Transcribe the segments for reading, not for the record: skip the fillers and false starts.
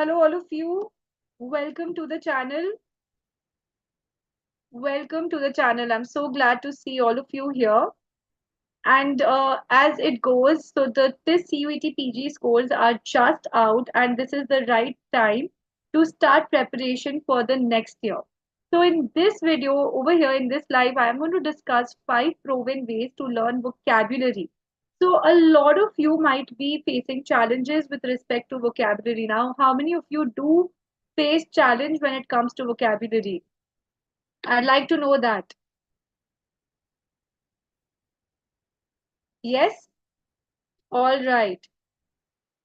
Hello, all of you. Welcome to the channel. Welcome to the channel. I'm so glad to see all of you here. And as it goes, so the this CUET PG scores are just out, and this is the right time to start preparation for the next year. So in this video over here in this live, I am going to discuss 5 proven ways to learn vocabulary. So a lot of you might be facing challenges with respect to vocabulary. Now, how many of you do face challenge when it comes to vocabulary? I'd like to know that. Yes? All right.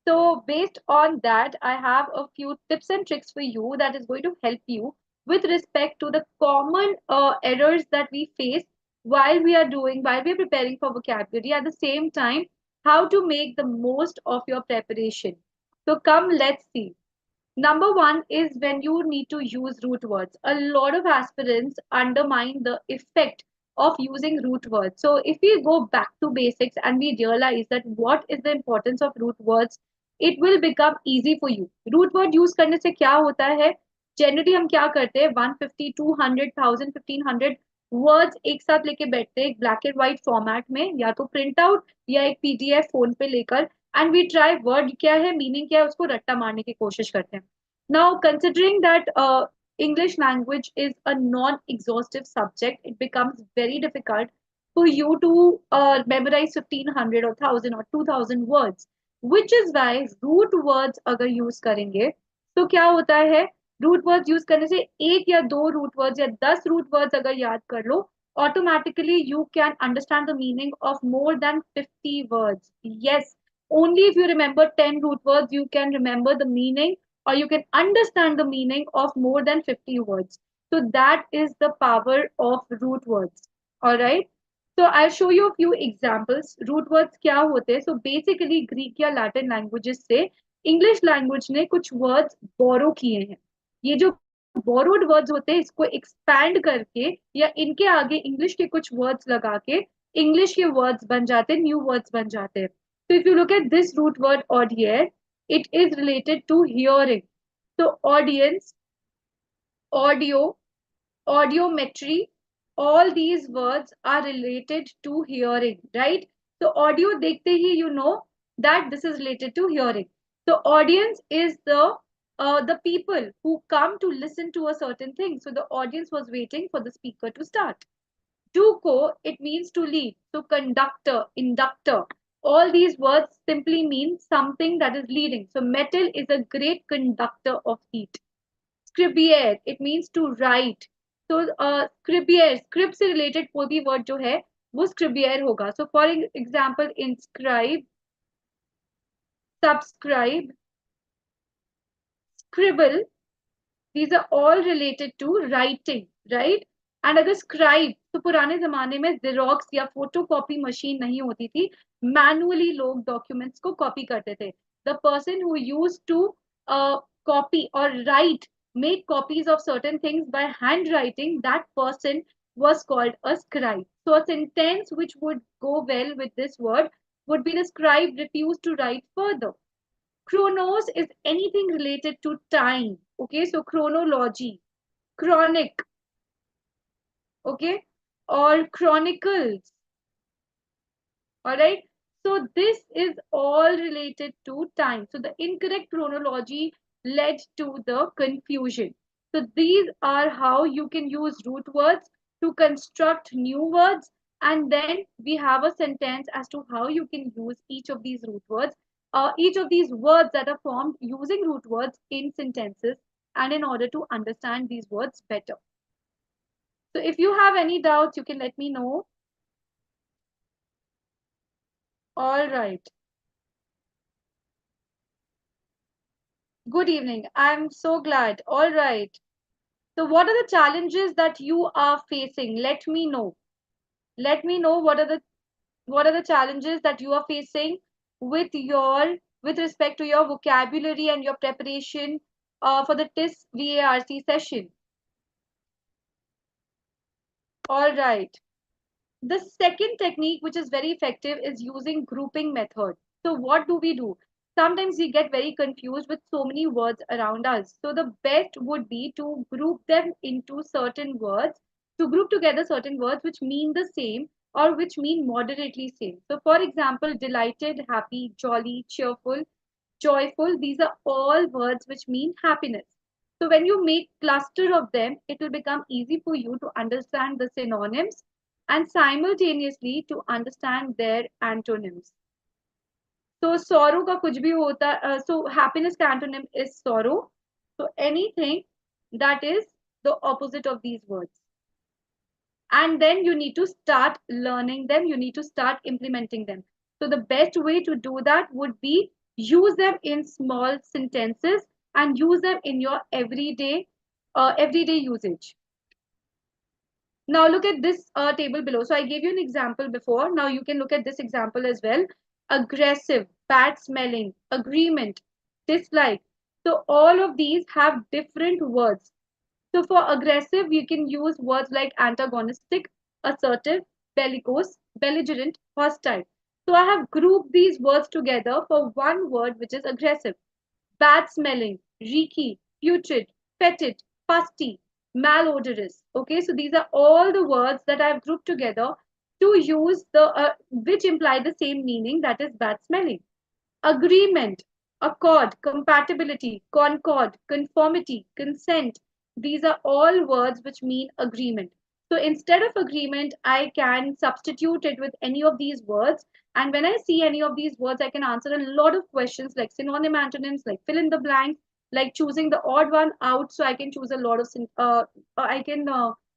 So based on that, I have a few tips and tricks for you that is going to help you with respect to the common errors that we face while we are preparing for vocabulary. At the same time, how to make the most of your preparation. So come, let's see. Number one is when you need to use root words. A lot of aspirants undermine the effect of using root words. So if we go back to basics and we realize that what is the importance of root words, it will become easy for you. Root word use करने से क्या होता है? Generally हम क्या करते हैं? 150, 200, 1000, 1500 words एक साथ लेके बैठते हैं एक ब्लैक एंड व्हाइट फॉर्मेट में या तो प्रिंट आउट या एक पीडीएफ फोन पे लेकर एंड वी ट्राई वर्ड क्या है मीनिंग क्या है उसको रट्टा मारने की कोशिश करते हैं. Now, considering that English language is a non-exhaustive subject, it becomes very difficult for you to memorize 1500 or 1000 or 2000 words, which is why root words अगर use करेंगे तो क्या होता है root words use करने से एक या दो root words या 10 root words अगर याद कर लो automatically you can understand the meaning of more than 50 words. Yes, only if you remember 10 root words you can remember the meaning or you can understand the meaning of more than 50 words. So that is the power of root words. All right. So I'll show you a few examples. Root words क्या होते हैं? So basically Greek या Latin languages से English language ने कुछ words borrow किए हैं. ये जो borrowed words होते हैं इसको expand करके या इनके आगे English के कुछ words लगा के English के words बन जाते हैं, new words बन जाते हैं. So if you look at this root word odd here, it is related to hearing. So audience, audio, audiometry, all these words are related to hearing, right? So audio dekhte hi you know that this is related to hearing. So audience is the people who come to listen to a certain thing. So the audience was waiting for the speaker to start. Duco, it means to lead. So conductor, inductor, all these words simply mean something that is leading. So metal is a great conductor of heat. Scribere, it means to write. So scribere, script से related कोई भी word जो है वो scribere होगा. So for example, inscribe, subscribe, scribble, these are all related to writing, right? And अगर scribe तो पुराने जमाने में xerox या photocopy machine नहीं होती थी, manually लोग documents को copy करते थे. The person who used to copy or write, make copies of certain things by handwriting, that person was called a scribe. So a sentence which would go well with this word would be the scribe refused to write further. Chronos is anything related to time. Okay, so chronology, chronic, okay, or chronicles. All right. So this is all related to time. So the incorrect chronology led to the confusion. So these are how you can use root words to construct new words. And then we have a sentence as to how you can use each of these root words, each of these words that are formed using root words in sentences and in order to understand these words better. So if you have any doubts, you can let me know. All right. Good evening. I'm so glad. All right. So what are the challenges that you are facing? Let me know. Let me know what are the challenges that you are facing with your with respect to your vocabulary and your preparation for the TIS VARC session. All right. The second technique which is very effective is using grouping method. So what do we do? Sometimes we get very confused with so many words around us. So the best would be to group them into certain words, to group together certain words which mean the same or which mean moderately same. So for example, delighted, happy, jolly, cheerful, joyful, these are all words which mean happiness. So when you make cluster of them, it will become easy for you to understand the synonyms and simultaneously to understand their antonyms. So sorrow का कुछ भी होता so happiness का antonym is sorrow. So anything that is the opposite of these words. And then you need to start learning them, you need to start implementing them. So the best way to do that would be use them in small sentences and use them in your everyday usage. Now look at this table below. So I gave you an example before. Now you can look at this example as well. Aggressive, bad smelling, agreement, dislike. So all of these have different words. So for aggressive, you can use words like antagonistic, assertive, bellicose, belligerent, hostile. So I have grouped these words together for one word which is aggressive. Bad smelling, reeky, putrid, fetid, fusty, malodorous. Okay, so these are all the words that I've grouped together to use the which imply the same meaning, that is bad smelling. Agreement, accord, compatibility, concord, conformity, consent. These are all words which mean agreement. So instead of agreement, I can substitute it with any of these words. And when I see any of these words, I can answer a lot of questions like synonym antonyms, like fill in the blanks, like choosing the odd one out. So I can choose a lot of, I can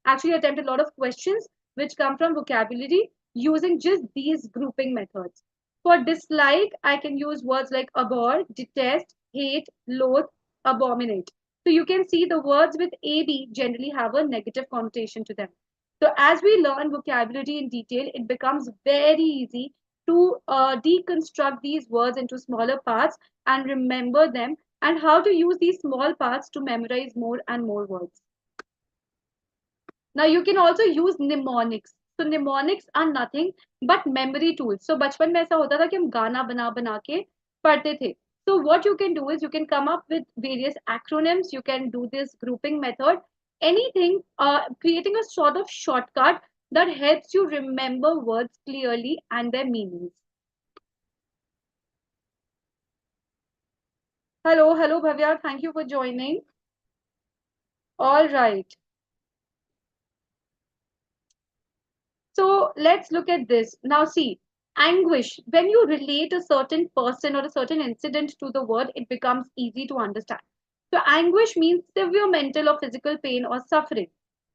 actually attempt a lot of questions which come from vocabulary using just these grouping methods. For dislike, I can use words like abhor, detest, hate, loathe, abominate. So you can see the words with AB generally have a negative connotation to them. So as we learn vocabulary in detail, it becomes very easy to deconstruct these words into smaller parts and remember them, and how to use these small parts to memorize more and more words. Now you can also use mnemonics. So mnemonics are nothing but memory tools. So बचपन में ऐसा होता था कि हम गाना बना बना के पढ़ते थे. So what you can do is you can come up with various acronyms. You can do this grouping method. Anything, creating a sort of shortcut that helps you remember words clearly and their meanings. Hello, hello, Bhavya. Thank you for joining. All right. So let's look at this. Now, see, anguish. When you relate a certain person or a certain incident to the word, it becomes easy to understand. So, anguish means severe mental or physical pain or suffering.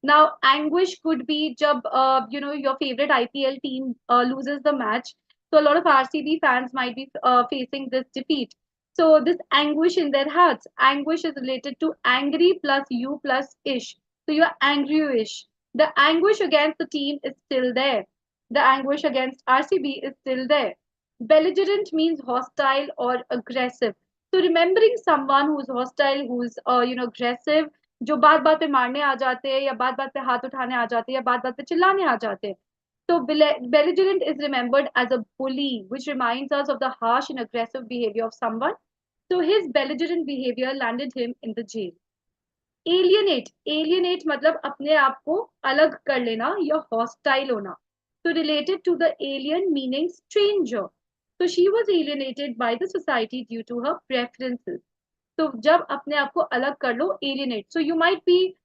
Now, anguish could be jab, your favorite IPL team loses the match. So, a lot of RCB fans might be facing this defeat. So, this anguish in their hearts. Anguish is related to angry plus you plus ish. So, you're angry-ish. The anguish against the team is still there. The anguish against RCB is still there. Belligerent means hostile or aggressive. So remembering someone who's hostile, who's aggressive, जो बात बात पे मारने आ जाते हैं या बात बात पे हाथ उठाने आ जाते हैं या बात बात पे चिल्लाने आ जाते हैं. So belligerent is remembered as a bully, which reminds us of the harsh and aggressive behavior of someone. So his belligerent behavior landed him in the jail. Alienate मतलब अपने आप को अलग कर लेना या हॉस्टाइल होना. तो related to the alien meaning stranger. तो she was alienated by the society due to her preferences. तो जब अपने आप को अलग कर लो, alienate. So you might be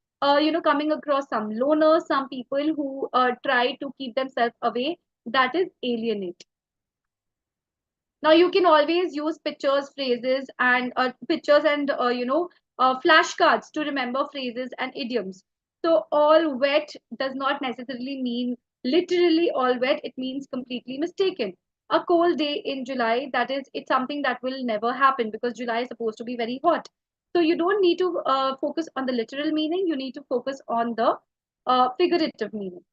coming across some loners, some people who try to keep themselves away. That is alienate. Now you can always use pictures, phrases, and flashcards to remember phrases and idioms. So all wet does not necessarily mean literally all wet. It means completely mistaken. A cold day in July, that is, it's something that will never happen because July is supposed to be very hot. So you don't need to focus on the literal meaning. You need to focus on the figurative meaning.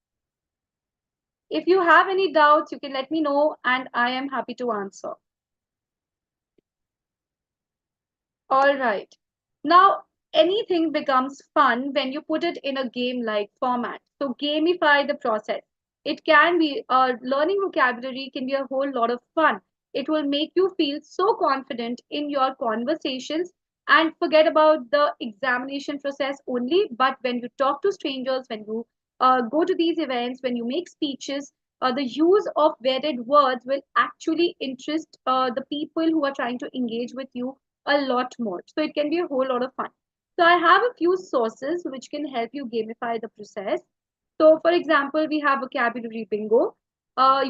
If you have any doubts, you can let me know and I am happy to answer. All right. Now, anything becomes fun when you put it in a game-like format. So gamify the process. It can be, learning vocabulary can be a whole lot of fun It will make you feel so confident in your conversations, and forget about the examination process only. But when you talk to strangers, when you go to these events, when you make speeches, the use of varied words will actually interest the people who are trying to engage with you a lot more. So it can be a whole lot of fun. So I have a few sources which can help you gamify the process. So, for example, we have vocabulary bingo.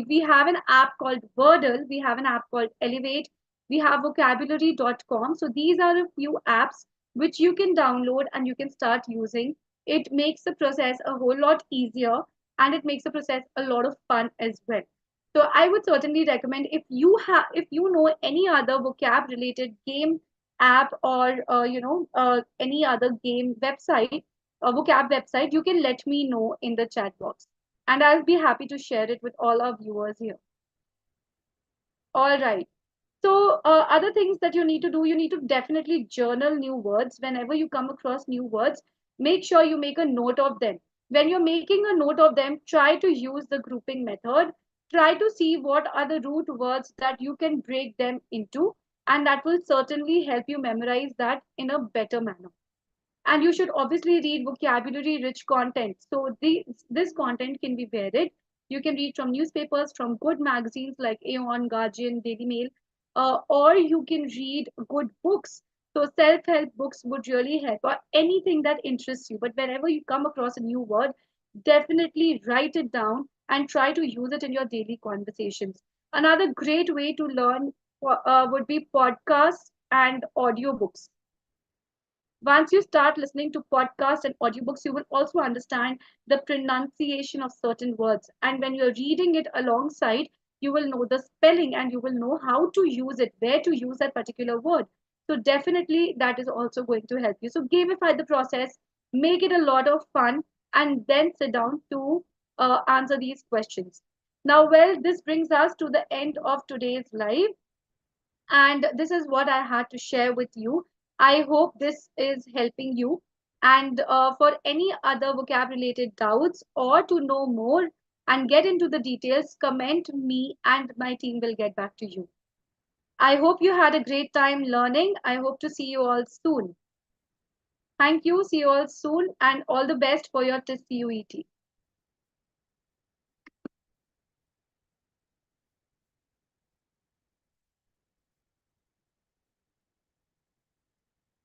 We have an app called Wordle. We have an app called Elevate. We have vocabulary.com. So, these are a few apps which you can download and you can start using. It makes the process a whole lot easier, and it makes the process a lot of fun as well. So, I would certainly recommend, if you know any other vocab related game app, or any other game website, a vocab website, you can let me know in the chat box. And I'll be happy to share it with all our viewers here. All right. So, other things that you need to do, you need to definitely journal new words. Whenever you come across new words, make sure you make a note of them. When you're making a note of them, try to use the grouping method. Try to see what are the root words that you can break them into, and that will certainly help you memorize that in a better manner. And you should obviously read vocabulary rich content. So this content can be varied. You can read from newspapers, from good magazines like Aeon, Guardian, Daily Mail, or you can read good books. So self-help books would really help, or anything that interests you. But whenever you come across a new word, definitely write it down and try to use it in your daily conversations. Another great way to learn would be podcasts and audiobooks. Once you start listening to podcasts and audiobooks, you will also understand the pronunciation of certain words. And when you're reading it alongside, you will know the spelling and you will know how to use it, where to use that particular word. So, definitely, that is also going to help you. So, gamify the process, make it a lot of fun, and then sit down to answer these questions. Now, well, this brings us to the end of today's live, and this is what I had to share with you. I hope this is helping you. And for any other vocab related doubts, or to know more and get into the details, comment me and my team will get back to you. I hope you had a great time learning. I hope to see you all soon. Thank you. See you all soon, and all the best for your TCUET.